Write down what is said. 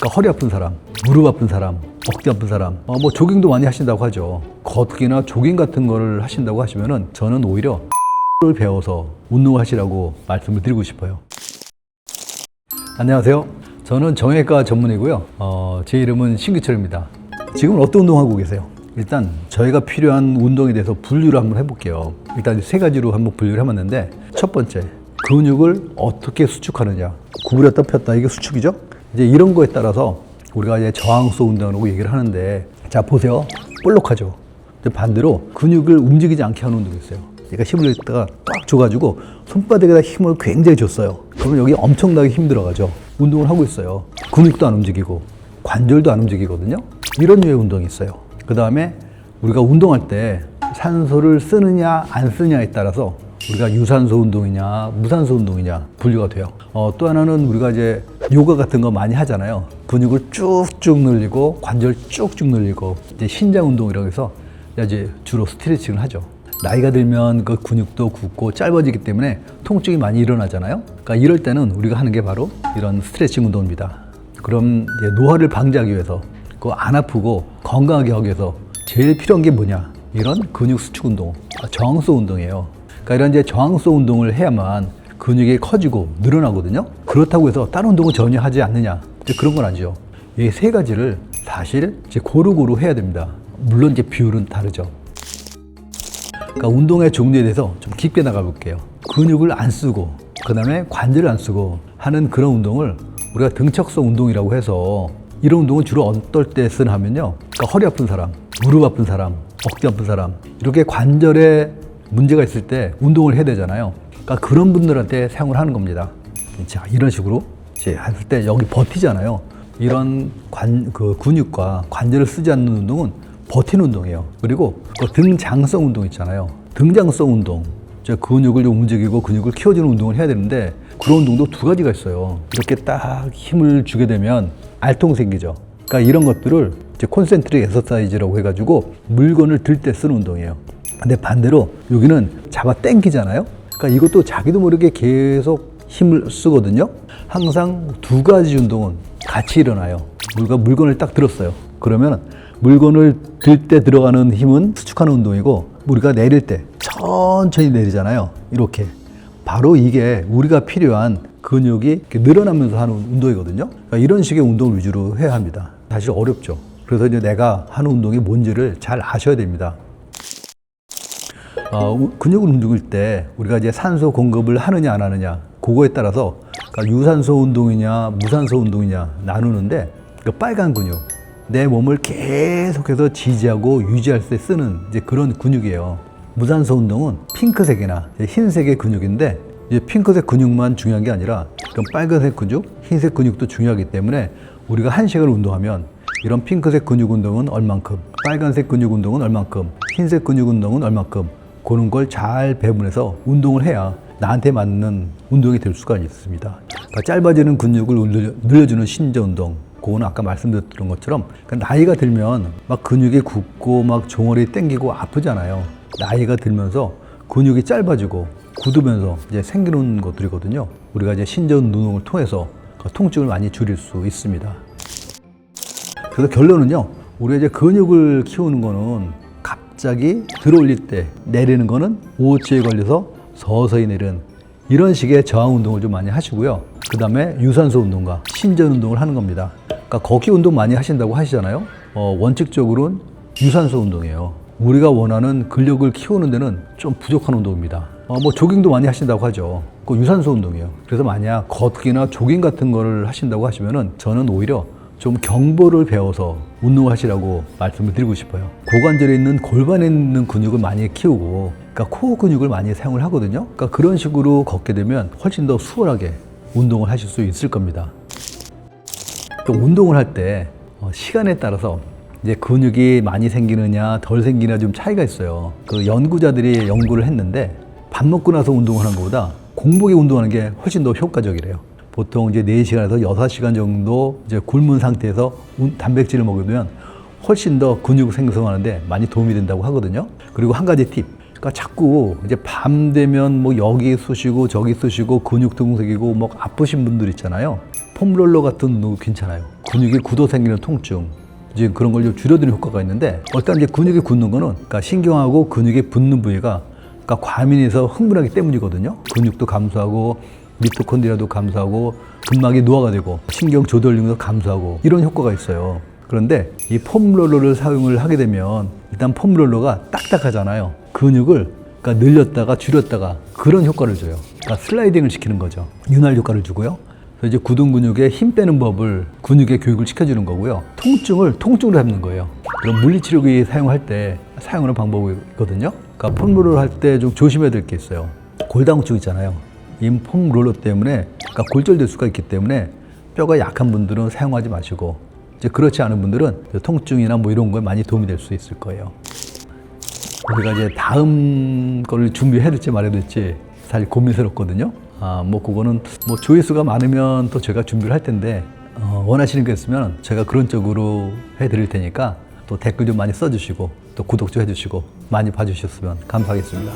그러니까 허리 아픈 사람, 무릎 아픈 사람, 어깨 아픈 사람, 뭐 조깅도 많이 하신다고 하죠. 걷기나 조깅 같은 거를 하신다고 하시면은 저는 오히려 를 배워서 운동하시라고 말씀을 드리고 싶어요. 안녕하세요. 저는 정형외과 전문이고요. 제 이름은 신규철입니다. 지금 어떤 운동하고 계세요? 일단 저희가 필요한 운동에 대해서 분류를 한번 해볼게요. 일단 세 가지로 한번 분류를 해봤는데, 첫 번째, 근육을 어떻게 수축하느냐. 구부렸다 폈다, 이게 수축이죠? 이제 이런 거에 따라서 우리가 이제 저항성 운동이라고 얘기를 하는데, 자 보세요. 볼록하죠? 반대로 근육을 움직이지 않게 하는 운동이 있어요. 얘가 힘을 갖다가 꽉 줘가지고 손바닥에다 힘을 굉장히 줬어요. 그러면 여기 엄청나게 힘들어가죠. 운동을 하고 있어요. 근육도 안 움직이고 관절도 안 움직이거든요. 이런 류의 운동이 있어요. 그 다음에 우리가 운동할 때 산소를 쓰느냐 안 쓰느냐에 따라서 우리가 유산소 운동이냐 무산소 운동이냐 분류가 돼요. 또 하나는 우리가 이제 요가 같은 거 많이 하잖아요. 근육을 쭉쭉 늘리고 관절 쭉쭉 늘리고 이제 신장 운동이라고 해서 이제 주로 스트레칭을 하죠. 나이가 들면 그 근육도 굳고 짧아지기 때문에 통증이 많이 일어나잖아요. 그러니까 이럴 때는 우리가 하는 게 바로 이런 스트레칭 운동입니다. 그럼 이제 노화를 방지하기 위해서, 그 안 아프고 건강하게 하기 위해서 제일 필요한 게 뭐냐? 이런 근육 수축 운동, 저항성 운동이에요. 그러니까 이런 이제 저항성 운동을 해야만 근육이 커지고 늘어나거든요. 그렇다고 해서 다른 운동은 전혀 하지 않느냐? 이제 그런 건 아니죠. 이 세 가지를 사실 이제 고루고루 해야 됩니다. 물론 이제 비율은 다르죠. 그러니까 운동의 종류에 대해서 좀 깊게 나가볼게요. 근육을 안 쓰고 그 다음에 관절을 안 쓰고 하는 그런 운동을 우리가 등척성 운동이라고 해서, 이런 운동은 주로 어떨 때 쓰나 하면요, 그러니까 허리 아픈 사람, 무릎 아픈 사람, 어깨 아픈 사람, 이렇게 관절에 문제가 있을 때 운동을 해야 되잖아요. 그러니까 그런 분들한테 사용을 하는 겁니다. 자, 이런 식으로 이제 했을 때 여기 버티잖아요. 이런 근육과 관절을 쓰지 않는 운동은 버티는 운동이에요. 그리고 등장성 운동 있잖아요. 등장성 운동, 근육을 좀 움직이고 근육을 키워주는 운동을 해야 되는데, 그런 운동도 두 가지가 있어요. 이렇게 딱 힘을 주게 되면 알통이 생기죠. 그러니까 이런 것들을 이제 콘센트릭 엑서사이즈라고 해가지고 물건을 들 때 쓰는 운동이에요. 근데 반대로 여기는 잡아 당기잖아요. 그러니까 이것도 자기도 모르게 계속 힘을 쓰거든요. 항상 두 가지 운동은 같이 일어나요. 우리가 물건을 딱 들었어요. 그러면 물건을 들 때 들어가는 힘은 수축하는 운동이고, 우리가 내릴 때 천천히 내리잖아요. 이렇게. 바로 이게 우리가 필요한 근육이 이렇게 늘어나면서 하는 운동이거든요. 그러니까 이런 식의 운동을 위주로 해야 합니다. 사실 어렵죠. 그래서 이제 내가 하는 운동이 뭔지를 잘 아셔야 됩니다. 근육을 움직일 때 우리가 이제 산소 공급을 하느냐 안 하느냐, 그거에 따라서 그러니까 유산소 운동이냐 무산소 운동이냐 나누는데, 그 빨간 근육, 내 몸을 계속해서 지지하고 유지할 때 쓰는 이제 그런 근육이에요. 무산소 운동은 핑크색이나 흰색의 근육인데, 이제 핑크색 근육만 중요한 게 아니라 그럼 빨간색 근육, 흰색 근육도 중요하기 때문에 우리가 한 시간을 운동하면 이런 핑크색 근육 운동은 얼만큼, 빨간색 근육 운동은 얼만큼, 흰색 근육 운동은 얼만큼, 그런 걸 잘 배분해서 운동을 해야 나한테 맞는 운동이 될 수가 있습니다. 그러니까 짧아지는 근육을 늘려주는 신전 운동, 그거는 아까 말씀드렸던 것처럼, 그러니까 나이가 들면 막 근육이 굳고 막 종아리 당기고 아프잖아요. 나이가 들면서 근육이 짧아지고 굳으면서 이제 생기는 것들이거든요. 우리가 이제 신전 운동을 통해서 그 통증을 많이 줄일 수 있습니다. 그래서 결론은요, 우리가 이제 근육을 키우는 거는 갑자기 들어올릴 때 내리는 거는 오치에 걸려서 서서히 내리는 이런 식의 저항 운동을 좀 많이 하시고요. 그 다음에 유산소 운동과 신전 운동을 하는 겁니다. 그러니까 걷기 운동 많이 하신다고 하시잖아요. 원칙적으로는 유산소 운동이에요. 우리가 원하는 근력을 키우는 데는 좀 부족한 운동입니다. 뭐 조깅도 많이 하신다고 하죠. 그 유산소 운동이에요. 그래서 만약 걷기나 조깅 같은 거를 하신다고 하시면은 저는 오히려 좀 경보를 배워서 운동하시라고 말씀을 드리고 싶어요. 고관절에 있는 골반에 있는 근육을 많이 키우고, 그러니까 코어 근육을 많이 사용을 하거든요. 그러니까 그런 식으로 걷게 되면 훨씬 더 수월하게 운동을 하실 수 있을 겁니다. 또 운동을 할 때 시간에 따라서 이제 근육이 많이 생기느냐 덜 생기느냐 좀 차이가 있어요. 그 연구자들이 연구를 했는데, 밥 먹고 나서 운동하는 것보다 공복에 운동하는 게 훨씬 더 효과적이래요. 보통 이제 4시간에서 6시간 정도 이제 굶은 상태에서 단백질을 먹으면 훨씬 더 근육 생성하는데 많이 도움이 된다고 하거든요. 그리고 한 가지 팁. 그러니까 자꾸 이제 밤 되면 뭐 여기 쑤시고 저기 쑤시고 근육 등 생기고 뭐 아프신 분들 있잖아요. 폼롤러 같은 운동 괜찮아요. 근육이 굳어 생기는 통증, 이제 그런 걸 좀 줄여드는 효과가 있는데, 일단 이제 근육이 굳는 거는 그러니까 신경하고 근육이 붙는 부위가 그러니까 과민해서 흥분하기 때문이거든요. 근육도 감소하고 미토콘드리아도 감소하고 근막이 노화가 되고 신경 조절 능력도 감소하고 이런 효과가 있어요. 그런데 이 폼롤러를 사용을 하게 되면 일단 폼롤러가 딱딱하잖아요. 근육을 그러니까 늘렸다가 줄였다가 그런 효과를 줘요. 그러니까 슬라이딩을 시키는 거죠. 윤활 효과를 주고요. 그래서 이제 굳은 근육에 힘 빼는 법을 근육에 교육을 시켜주는 거고요. 통증을 통증으로 잡는 거예요. 그럼 물리치료기 사용할 때 사용하는 방법이 있거든요. 그러니까 폼롤러 할 때 좀 조심해야 될 게 있어요. 골다공증 있잖아요. 이 폼롤러 때문에 그러니까 골절될 수가 있기 때문에 뼈가 약한 분들은 사용하지 마시고, 이제 그렇지 않은 분들은 통증이나 뭐 이런 거에 많이 도움이 될 수 있을 거예요. 우리가 이제 다음 거를 준비해야 될지 말아야 될지 사실 고민스럽거든요. 뭐 그거는 뭐 조회수가 많으면 또 제가 준비를 할 텐데, 원하시는 게 있으면 제가 그런 쪽으로 해드릴 테니까 또 댓글 좀 많이 써주시고 또 구독 좀 해주시고 많이 봐주셨으면 감사하겠습니다.